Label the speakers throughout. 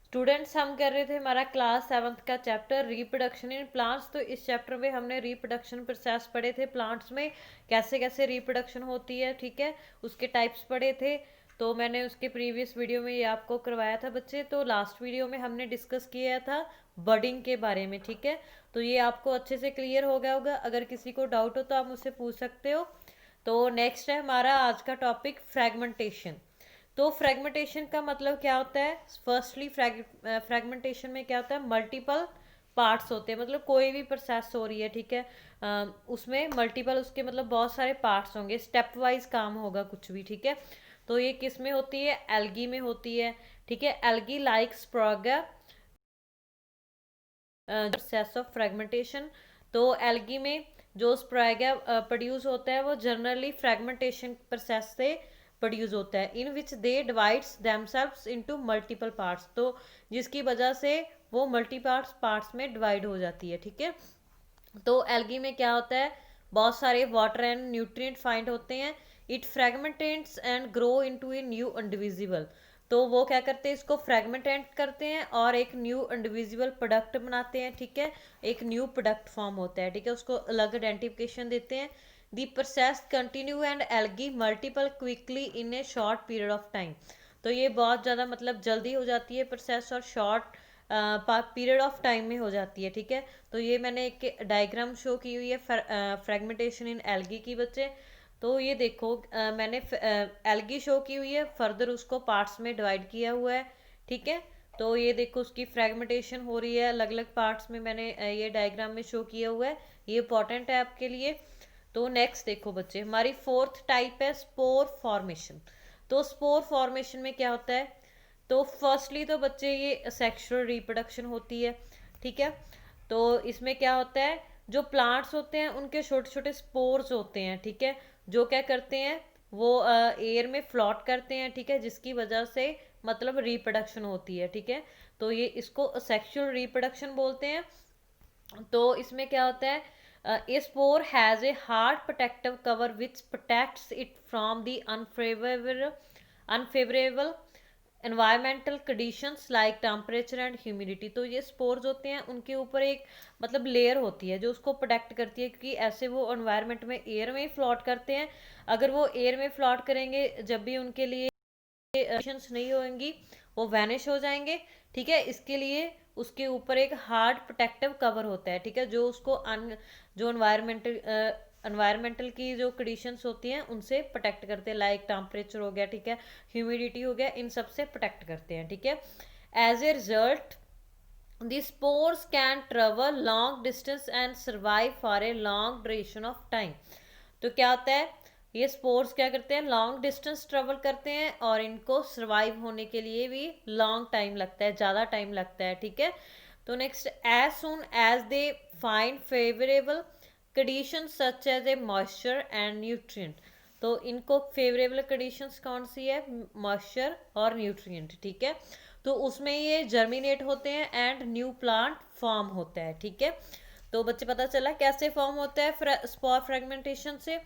Speaker 1: Students, हम कर रहे थे हमारा क्लास 7th का चैप्टर रिप्रोडक्शन इन प्लांट्स। तो इस चैप्टर में हमने रिप्रोडक्शन प्रोसेस पढ़े थे प्लांट्स में, कैसे कैसे रिप्रोडक्शन होती है, ठीक है। उसके टाइप्स पढ़े थे। तो मैंने उसके प्रीवियस वीडियो में ये आपको करवाया था बच्चे। तो लास्ट वीडियो में हमने डिस्कस किया था बडिंग के बारे में, ठीक है। तो ये आपको अच्छे से क्लियर हो गया होगा। अगर किसी को डाउट हो तो आप मुझसे पूछ सकते हो। तो नेक्स्ट है हमारा आज का टॉपिक फ्रेगमेंटेशन। तो फ्रेगमेंटेशन का मतलब क्या होता है? फर्स्टली फ्रेगमेंटेशन में क्या होता है, मल्टीपल पार्ट्स होते हैं। मतलब कोई भी प्रोसेस हो रही है, ठीक है, उसमें मल्टीपल उसके मतलब बहुत सारे पार्ट्स होंगे, स्टेप वाइज काम होगा कुछ भी, ठीक है। तो ये किस में होती है? एल्गी में होती है, ठीक है। एल्गी लाइक स्प्रोगा प्रोसेस ऑफ फ्रेगमेंटेशन। तो एल्गी में जो स्प्रोगा प्रोड्यूस होता है वो जनरली फ्रेगमेंटेशन प्रोसेस से प्रोड्यूस होता है, in which they divides themselves into multiple parts. तो जिसकी वजह से वो मल्टी पार्ट्स में डिवाइड हो जाती है, ठीक है। तो एल्गी में क्या होता है, बहुत सारे वाटर एंड न्यूट्रिएंट फाइंड होते हैं। It fragmentates and grow into a new indivisible. तो वो क्या करते हैं, इसको फ्रेगमेंटेट करते हैं और एक न्यू इंडिविजुअल प्रोडक्ट बनाते हैं, ठीक है। एक न्यू प्रोडक्ट फॉर्म होता है, ठीक है, उसको अलग आइडेंटिफिकेशन देते हैं। The process continue and algae multiple quickly in A short period of time. तो ये बहुत ज़्यादा मतलब जल्दी हो जाती है प्रोसेस और शॉर्ट पीरियड ऑफ टाइम में हो जाती है, ठीक है। तो ये मैंने एक डायग्राम शो की हुई है फ्रेगमेंटेशन इन एल्गी की बच्चे। तो ये देखो मैंने एल्गी शो की हुई है, फर्दर उसको पार्ट्स में डिवाइड किया हुआ है, ठीक है। तो ये देखो उसकी फ्रेगमेंटेशन हो रही है अलग अलग पार्ट्स में, मैंने ये डायग्राम में शो किया हुआ है। ये इंपॉर्टेंट है आपके लिए। तो नेक्स्ट देखो बच्चे, हमारी फोर्थ टाइप है स्पोर फॉर्मेशन। तो स्पोर फॉर्मेशन में क्या होता है? तो फर्स्टली तो बच्चे ये सेक्सुअल रिप्रोडक्शन होती है, ठीक है। तो इसमें क्या होता है, जो प्लांट्स होते हैं उनके छोटे छोटे स्पोर्स होते हैं, ठीक है, जो क्या करते हैं, वो एयर में फ्लॉट करते हैं, ठीक है, जिसकी वजह से मतलब रिप्रोडक्शन होती है, ठीक है। तो ये इसको सेक्सुअल रिप्रोडक्शन बोलते हैं। तो इसमें क्या होता है, a spore has a hard protective cover which protects it from the unfavourable environmental conditions like temperature and humidity. तो ये स्पोर्स होते हैं, उनके ऊपर एक मतलब लेयर होती है जो उसको प्रोटेक्ट करती है, क्योंकि ऐसे वो एनवायरनमेंट में एयर में ही फ्लॉट करते हैं। अगर वो एयर में फ्लॉट करेंगे जब भी उनके लिए कंडीशंस नहीं होंगी, वो वैनिश हो जाएंगे, ठीक है। इसके लिए उसके ऊपर एक हार्ड प्रोटेक्टिव कवर होता है, ठीक है, जो उसको जो एनवायरमेंटल की जो कंडीशंस होती हैं उनसे प्रोटेक्ट करते हैं, लाइक टेम्परेचर हो गया, ठीक है, ह्यूमिडिटी हो गया, इन सब से प्रोटेक्ट करते हैं, ठीक है। As a result the spores can travel long distance and survive for a long duration of time। तो क्या होता है, ये स्पोर्स क्या करते हैं, लॉन्ग डिस्टेंस ट्रेवल करते हैं और इनको सर्वाइव होने के लिए भी लॉन्ग टाइम लगता है, ज़्यादा टाइम लगता है, ठीक है। तो next, as soon as they find favourable condition such as a moisture and nutrient. तो इनको फेवरेबल कंडीशंस कौन सी है, मॉइस्चर और न्यूट्रिएंट, ठीक है। तो उसमें ये जर्मिनेट होते हैं एंड न्यू प्लांट फॉर्म होता है, ठीक है। तो बच्चे पता चला कैसे फॉर्म होता है स्पॉर फ्रेगमेंटेशन से।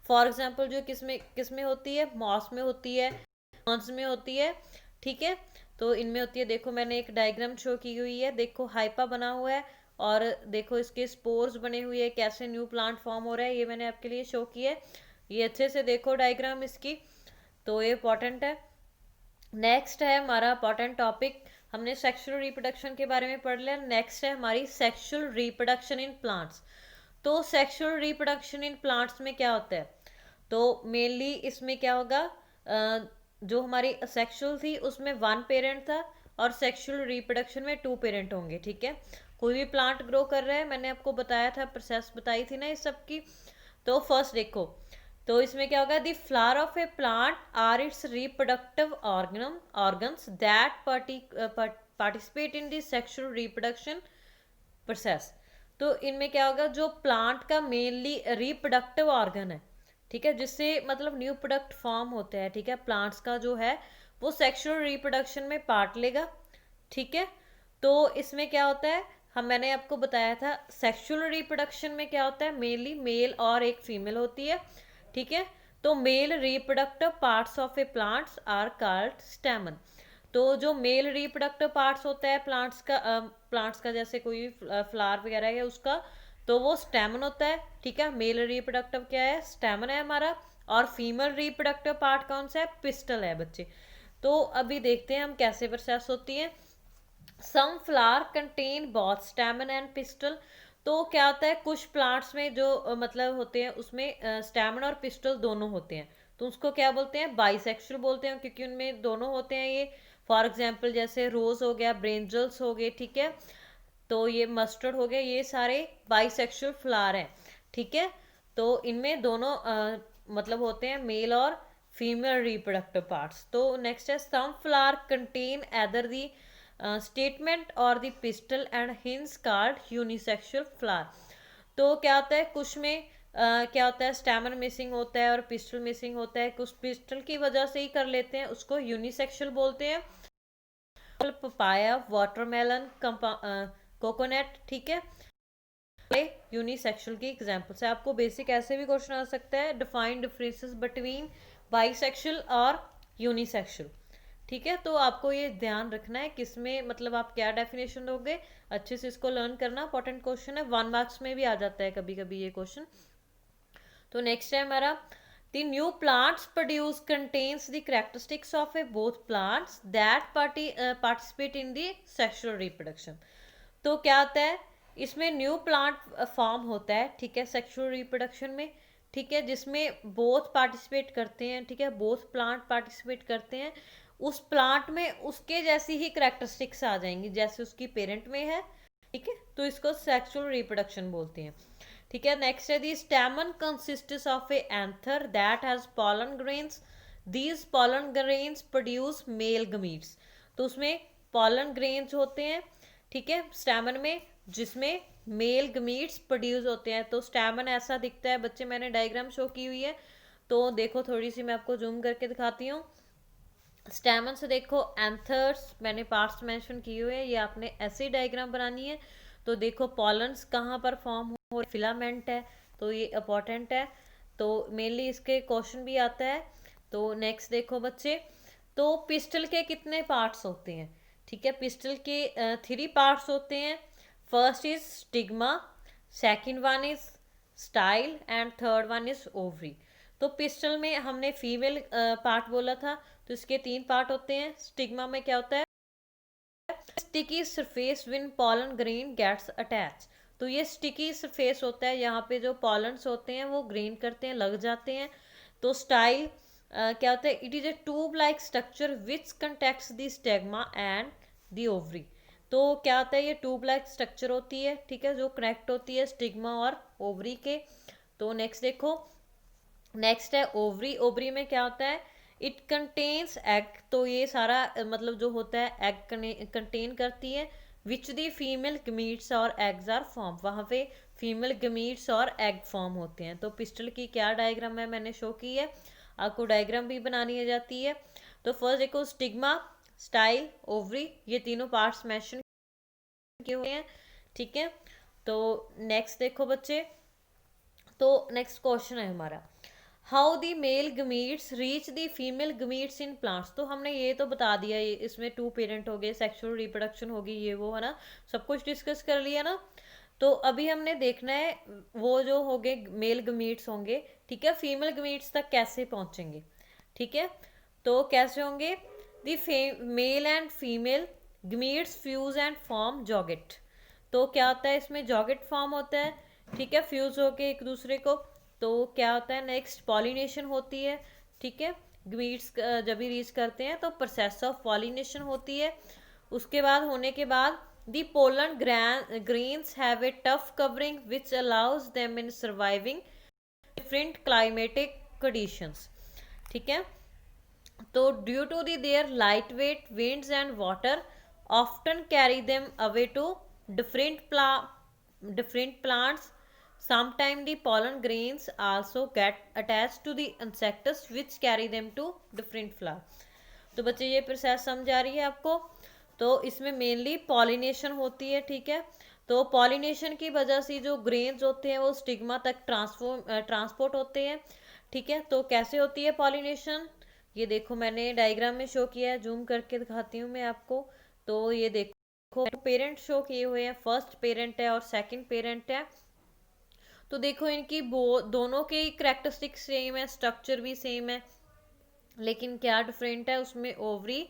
Speaker 1: फॉर एग्जांपल जो किसमें होती है, मॉस में होती है, मॉन्स में होती है, ठीक है। तो इनमें होती है, देखो मैंने एक डायग्राम शो की हुई है, देखो हाइपा बना हुआ है और देखो इसके स्पोर्स बने हुए हैं, कैसे न्यू प्लांट फॉर्म हो रहा है, ये मैंने आपके लिए शो किया है। ये अच्छे से देखो डायग्राम इसकी, तो ये इंपॉर्टेंट है। नेक्स्ट है हमारा इंपॉर्टेंट टॉपिक, हमने सेक्सुअल रिप्रोडक्शन के बारे में पढ़ लिया। नेक्स्ट है हमारी सेक्सुअल रिप्रोडक्शन इन प्लांट्स। तो सेक्सुअल रिप्रोडक्शन इन प्लांट्स में क्या होता है, तो मेनली इसमें क्या होगा, जो हमारी सेक्सुअल थी उसमें 1 पेरेंट था और सेक्सुअल रिप्रोडक्शन में 2 पेरेंट होंगे, ठीक है। कोई भी प्लांट ग्रो कर रहा है, मैंने आपको बताया था, प्रोसेस बताई थी ना इस सब की। तो फर्स्ट देखो, तो इसमें क्या होगा, the flower of a plant are its reproductive organs that participate in the sexual reproduction process. तो इनमें क्या होगा, जो प्लांट का मेनली रिप्रोडक्टिव ऑर्गन है, ठीक है, जिससे मतलब न्यू प्रोडक्ट फॉर्म होता है, ठीक है, प्लांट्स का जो है वो सेक्सुअल रिप्रोडक्शन में पार्ट लेगा, ठीक है। तो इसमें क्या होता है, मैंने आपको बताया था सेक्सुअल रिप्रोडक्शन में क्या होता है, मेनली मेल और एक फीमेल होती है, ठीक है। तो male reproductive parts of a plants are called stamen. तो जो मेल रिप्रोडक्टिव पार्ट्स होता है प्लांट्स का जैसे कोई फ्लावर वगैरह है उसका, तो वो स्टेमन होता है, ठीक है। मेल रिप्रोडक्टिव क्या है, स्टेमन है हमारा। और फीमेल रिप्रोडक्टिव पार्ट कौन सा है, पिस्टल है बच्चे। तो अभी देखते हैं हम कैसे प्रोसेस होती है। Some flower contain both stamen and pistil. तो क्या होता है, कुछ प्लांट्स में जो मतलब होते हैं उसमें स्टेमन और पिस्टल दोनों होते हैं, तो उसको क्या बोलते हैं, बाइसेक्सुअल बोलते हैं, क्योंकि उनमें दोनों होते हैं ये। फॉर एग्जांपल जैसे रोज हो गया, ब्रेंजल्स हो गए, ठीक है। तो ये मस्टर्ड हो गया, ये सारे बाइसेक्सुअल फ्लावर हैं, ठीक है। तो इनमें दोनों मतलब होते हैं मेल और फीमेल रिप्रोडक्टिव पार्ट्स। तो नेक्स्ट है सम फ्लावर कंटेन एदर दी स्टेटमेंट और the pistol and hints card unisexual flower. तो क्या होता है, कुछ में क्या होता है, स्टैमन मिसिंग होता है और पिस्टल मिसिंग होता है, कुछ पिस्टल की वजह से ही कर लेते हैं, उसको यूनिसेक्सुअल बोलते हैं। पपाया, वाटरमेलन, कोकोनट, ठीक है, यूनिसेक्सुअल की एग्जांपल्स है। आपको बेसिक ऐसे भी क्वेश्चन आ सकता है, डिफाइन डिफरेंसेस बिटवीन बाइसेक्सुअल और यूनिसेक्सुअल, ठीक है। तो आपको ये ध्यान रखना है किसमें मतलब आप क्या डेफिनेशन दोगे, अच्छे से इसको लर्न करना, इंपॉर्टेंट क्वेश्चन है, 1 मार्क्स में भी आ जाता है कभी कभी ये क्वेश्चन। तो नेक्स्ट है हमारा, the new plants produce contains the characteristics of A both plants that participate in the sexual reproduction. तो क्या होता है, इसमें न्यू प्लांट फॉर्म होता है, ठीक है, सेक्सुअल रिप्रोडक्शन में, ठीक है, जिसमें बोथ पार्टिसिपेट करते हैं, ठीक है, बोथ प्लांट पार्टिसिपेट करते हैं। उस प्लांट में उसके जैसी ही करेक्टरिस्टिक्स आ जाएंगी जैसे उसकी पेरेंट में है, ठीक है। तो इसको सेक्सुअल रिप्रोडक्शन बोलते हैं, ठीक है। नेक्स्ट है the stamen consists of a anther that has pollen grains. These pollen grains produce male gametes. तो उसमें पॉलन ग्रेन्स होते हैं, ठीक है, स्टेमन में, जिसमें मेल गमीट्स प्रोड्यूस होते हैं। तो स्टेमन ऐसा दिखता है बच्चे, मैंने डायग्राम शो की हुई है, तो देखो थोड़ी सी मैं आपको जूम करके दिखाती हूँ। स्टेमन से देखो एंथर्स मैंने पार्ट्स मेंशन किए हुए हैं, ये आपने ऐसे डायग्राम बनानी है। तो देखो पॉलन्स कहाँ पर फॉर्म हो, फिलामेंट है, तो ये इंपॉर्टेंट है, तो मेनली इसके क्वेश्चन भी आता है। तो नेक्स्ट देखो बच्चे, तो पिस्टल के कितने पार्ट्स होते हैं, ठीक है, पिस्टल के 3 पार्ट्स होते हैं। First is stigma, second one is style and third one is ovary. तो पिस्टल में हमने फीमेल पार्ट बोला था, तो इसके 3 पार्ट होते हैं। स्टिग्मा में क्या होता है, sticky surface when pollen grain gets attach. तो ये स्टिकी सरफेस होता है, यहाँ पे जो पॉलन्स होते हैं वो ग्रेन करते हैं, लग जाते हैं। तो स्टाइल क्या होता है, it is a tube like structure which contacts the stigma and the ovary. तो क्या होता है, ये ट्यूब लाइक स्ट्रक्चर होती है, ठीक है, जो कनेक्ट होती है स्टिग्मा और ओवरी के। तो नेक्स्ट देखो, नेक्स्ट है ओवरी। ओवरी में क्या होता है, इट कंटेन्स एग। तो ये सारा मतलब जो होता है एग कंटेन करती है, विच दी फीमेल गमीट्स और एग्स आर फॉर्म। वहाँ पे फीमेल गमीट्स और एग फॉर्म होते हैं। तो पिस्टल की क्या डायग्राम है मैंने शो की है, आपको डायग्राम भी बनानी आ जाती है। तो फर्स्ट देखो स्टिग्मा, स्टाइल, ओवरी, ये तीनों पार्ट्स मेंशन किए हुए हैं, ठीक है। तो नेक्स्ट देखो बच्चे, तो नेक्स्ट क्वेश्चन है हमारा, how the mail gametes reach the female gametes in plants. तो हमने ये तो बता दिया, ये इसमें 2 पेरेंट हो गए, सेक्सुअल रिप्रोडक्शन होगी, ये वो है ना, सब कुछ डिस्कस कर लिया ना। तो अभी हमने देखना है वो जो हो गए मेल गमीट्स होंगे, ठीक है, फीमेल गमीट्स तक कैसे पहुंचेंगे, ठीक है। तो कैसे होंगे, the male and female gametes fuse and form zygote. तो क्या होता है, इसमें जॉगेट फॉर्म होता है, ठीक है, फ्यूज होके एक दूसरे को। तो क्या होता है, नेक्स्ट पॉलिनेशन होती है, ठीक है, गमीट्स जब भी रीच करते हैं तो प्रोसेस ऑफ पॉलिनेशन होती है। उसके बाद होने के बाद the pollen grains have a tough covering which allows them in surviving different climatic conditions, ठीक है। तो due to the their light weight winds and water often carry them away to different plants. Sometimes the pollen grains also get attached to the insects which carry them to different flowers. तो बच्चे ये process समझ आ रही है आपको। तो इसमें mainly pollination होती है, ठीक है। तो पॉलिनेशन की वजह से जो ग्रेन्स होते हैं वो स्टिग्मा तक ट्रांसपोर्ट होते हैं, ठीक है। तो कैसे होती है पॉलिनेशन, ये देखो मैंने डायग्राम में शो किया है, जूम करके दिखाती हूँ मैं आपको। तो ये देखो पेरेंट शो किए हुए हैं, फर्स्ट पेरेंट है और सेकंड पेरेंट है। तो देखो इनकी दोनों के करेक्टरिस्टिक सेम है, स्ट्रक्चर भी सेम है, लेकिन क्या डिफरेंट है उसमें, ओवरी,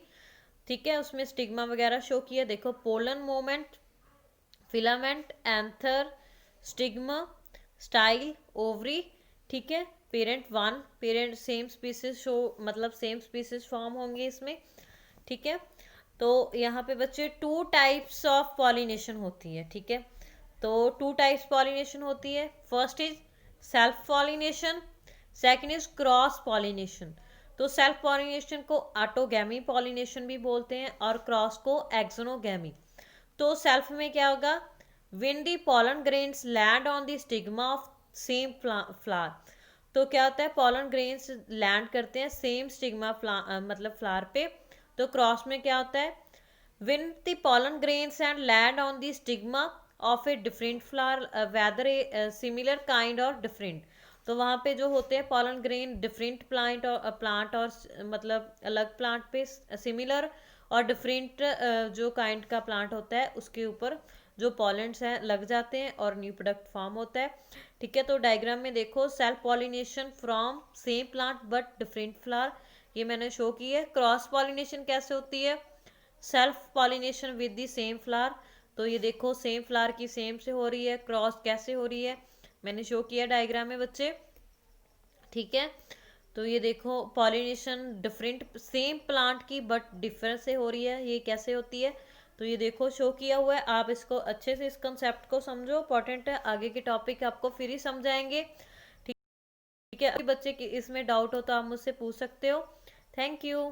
Speaker 1: ठीक है, उसमें स्टिग्मा वगैरह शो किया। देखो pollen moment, filament, anther, stigma, style, ovary, ठीक है। Parent one, parent same species show, मतलब सेम स्पीसीज फॉर्म होंगे इसमें, ठीक है। तो यहाँ पे बच्चे टू टाइप्स ऑफ पॉलिनेशन होती है, ठीक है। तो टू टाइप्स पॉलिनेशन होती है, first is self pollination, second is cross pollination. तो सेल्फ पॉलिनेशन को ऑटोगैमी पॉलिनेशन भी बोलते हैं और क्रॉस को एक्सोनोगैमी। तो सेल्फ में क्या होगा, win the pollen grains land on the stigma of same flower. तो क्या होता है, पॉलन ग्रेन्स लैंड करते हैं सेम स्टिग्मा मतलब फ्लावर पे। तो क्रॉस में क्या होता है, when the pollen grains and land on the stigma of a different flower whether a similar kind और डिफरेंट। तो वहाँ पे जो होते हैं पॉलन ग्रेन डिफरेंट प्लांट और मतलब अलग प्लांट पे सिमिलर और डिफरेंट जो काइंड का प्लांट होता है उसके ऊपर जो पॉलेंट्स हैं लग जाते हैं और न्यू प्रोडक्ट फॉर्म होता है, ठीक है। तो डायग्राम में देखो self pollination from same plant but different flower, ये मैंने शो की है। क्रॉस पॉलिनेशन कैसे होती है, self pollination with the same flower. तो ये देखो सेम फ्लावर की सेम से हो रही है, क्रॉस कैसे हो रही है मैंने शो किया डायग्राम में बच्चे, ठीक है। तो ये देखो पॉलिनेशन डिफरेंट सेम प्लांट की बट डिफरेंस से हो रही है, ये कैसे होती है। तो ये देखो शो किया हुआ है, आप इसको अच्छे से इस कंसेप्ट को समझो, इंपॉर्टेंट है, आगे के टॉपिक आपको फिर ही समझाएंगे, ठीक है। अभी बच्चे की इसमें डाउट हो तो आप मुझसे पूछ सकते हो। Thank you.